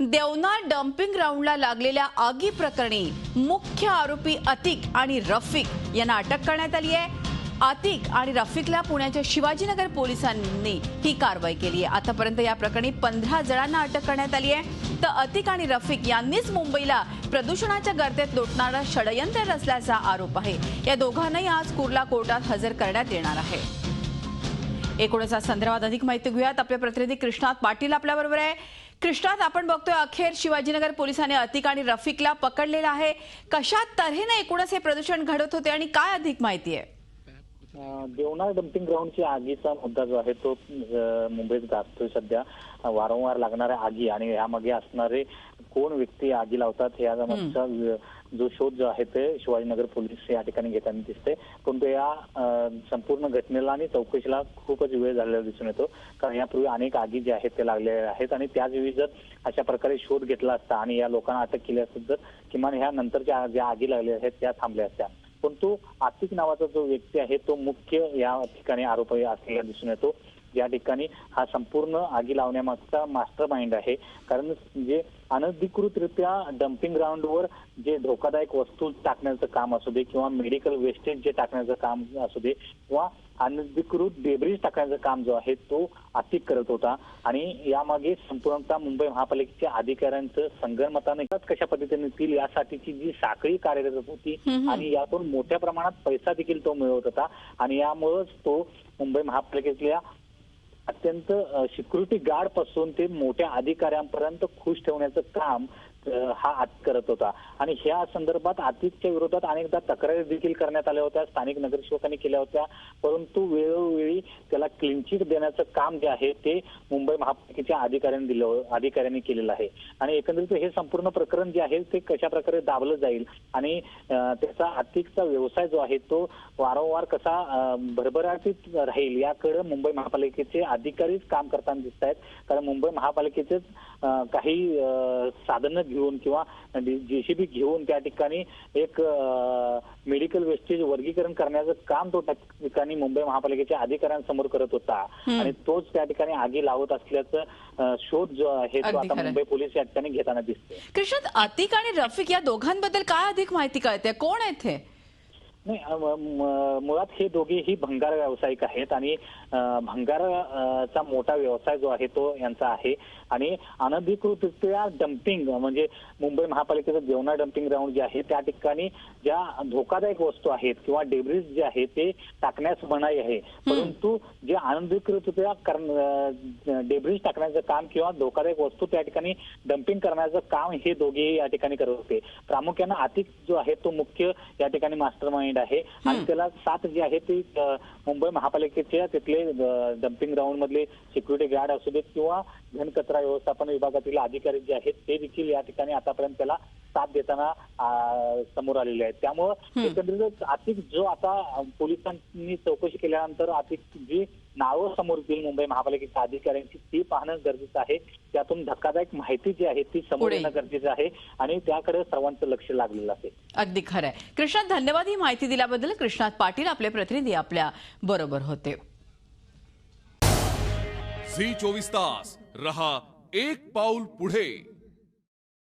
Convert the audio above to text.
देवना डम्पिंग ग्राउंडला लागलेल्या आगी प्रकरणी मुख्य आरोपी अतिक आणि रफिक यांना अटक करण्यात आली आहे। अतिक आणि रफिकला पुण्याच्या शिवाजीनगर पोलिसांनी ही कारवाई केली आहे। आतापर्यंत या प्रकरणी 15 जणांना अटक करण्यात आली आहे। तर अतिक आणि रफिक यांनीच मुंबईला प्रदूषणाच्या गर्तेत लोटणारा षडयंत्र रचल्याचा आरोप आहे। या दोघांनाही आज कुर्ला कोर्टात हजर करण्यात येणार आहे। एकूणच संदर्भात अधिक माहिती घेऊयात। आपले प्रतिनिधी कृष्णात पाटील आपल्या बरोबर आहे। कृष्णात, आपण बघतोय अखेर शिवाजीनगर पोलिसांनी अतिक आणि रफिकला पकडलेला आहे। कशा तऱ्हेने एकूणच हे प्रदूषण घडत होते आणि काय अधिक माहिती आहे? देवना डम्पिंग ग्राउंडची आगीचा मुद्दा जो आहे तो मुंबईत गाजतोय सध्या। वारंवार लागणाऱ्या आगी आणि यामागे असणारे कोण व्यक्ती आगी लावतात याचा जो शोध जो आहे ते शिवाजीनगर पोलीस या ठिकाणी घेताना दिसते। परंतु या संपूर्ण घटनेला आणि चौकशीला खूपच वेळ झालेला दिसून येतो, कारण यापूर्वी अनेक आगी ज्या आहेत ते लागलेल्या आहेत आणि त्याचवेळी जर अशा प्रकारे शोध घेतला असता आणि या लोकांना अटक केली असती तर किमान ह्या नंतरच्या ज्या आगी लागल्या आहेत त्या थांबल्या असत्या। परंतु अतिक नावाचा जो व्यक्ती आहे तो मुख्य या ठिकाणी आरोपी असलेला दिसून येतो, या ठिकाणी हा संपूर्ण आगी लावण्यामागचा मास्टर माइंड आहे। कारण जे अनधिकृतरित्या डम्पिंग ग्राउंडवर जे धोकादायक वस्तू टाकण्याचं काम असू दे किंवा मेडिकल वेस्टेज जे टाकण्याचं काम असू दे किंवा अनधिकृत डेब्रिज टाकण्याचं काम जो आहे तो अतिक करत होता आणि यामागे संपूर्णतः मुंबई महापालिकेच्या अधिकाऱ्यांचं संगनमताने कशा पद्धतीने येतील यासाठीची जी साखळी कार्यरत होती आणि यातून मोठ्या प्रमाणात पैसा देखील तो मिळवत होता आणि यामुळेच तो मुंबई महापालिकेतल्या अत्यंत सिक्युरिटी गार्ड पासून ते मोठ्या अधिकाऱ्यांपर्यंत खुश ठेवण्याचं काम हा करत होता। आणि ह्या संदर्भात अतिकच्या विरोधात अनेकदा तक्रारी देखील करण्यात आल्या होत्या, स्थानिक नगरसेवकांनी केल्या होत्या, परंतु वेळोवेळी त्याला क्लीन चिट देण्याचं काम जे आहे ते मुंबई महापालिकेच्या अधिकाऱ्यांनी केलेलं आहे। आणि एकंदरीत हे संपूर्ण प्रकरण जे आहे ते कशा प्रकारे दाबलं जाईल आणि त्याचा अतिकचा व्यवसाय जो आहे तो वारंवार कसा भरभराटीत राहील याकडे मुंबई महापालिकेचे अधिकारीच काम करताना दिसत आहेत। कारण मुंबई महापालिकेचेच काही साधनं घेऊन किंवा जेसीबी घेऊन त्या ठिकाणी एक मेडिकल वेस्टेज वर्गीकरण करण्याचं काम तो ठिकाणी मुंबई महापालिकेच्या अधिकाऱ्यांसमोर करत होता आणि तोच त्या ठिकाणी आगी लावत असल्याचं शोध जो आहे तो आता मुंबई पोलीस या ठिकाणी घेताना दिसते। कृष्णात, अतिक आणि रफिक या दोघांबद्दल काय अधिक माहिती कळते? कोण आहेत हे? नाही, मुळात हे दोघेही भंगार व्यावसायिक आहेत आणि भंगारचा मोठा व्यवसाय जो आहे तो यांचा आहे आणि अनधिकृतरित्या डम्पिंग म्हणजे मुंबई महापालिकेचं देवना डम्पिंग ग्राउंड जे आहे त्या ठिकाणी ज्या धोकादायक वस्तू आहेत किंवा डेब्रिज जे आहे ते टाकण्यास मनाई आहे, परंतु जे अनधिकृतरित्या डेब्रिज टाकण्याचं काम किंवा धोकादायक वस्तू त्या ठिकाणी डम्पिंग करण्याचं काम हे दोघेही या ठिकाणी करत होते। प्रामुख्याने अतिक जो आहे तो मुख्य या ठिकाणी मास्टर माइंड आहे आणि त्याला साथ जी आहे ती मुंबई महापालिकेच्या तिथले डम्पिंग ग्राउंड मधले सिक्युरिटी गार्ड असू देत किंवा घनकचरा व्यवस्थापन विभागातील अधिकारी जे आहेत ते देखील या ठिकाणी आतापर्यंत त्याला साथ देताना समोर आलेले आहेत। त्यामुळे एकंदरीत अतिक जो आता पोलिसांनी चौकशी केल्यानंतर अतिक जी नावं समोर येतील मुंबई महापालिकेच्या अधिकाऱ्यांची ती पाहणं गरजेचं आहे। त्यातून धक्कादायक माहिती जी आहे ती समोर येणं गरजेचं आहे आणि त्याकडे सर्वांचं लक्ष लागलेलं आहे। अगदी खरं आहे। कृष्णात, धन्यवाद ही माहिती दिल्याबद्दल। कृष्णात पाटील आपले प्रतिनिधी आपल्या बरोबर होते। झी 24 तास रहा एक पाऊल पुढे।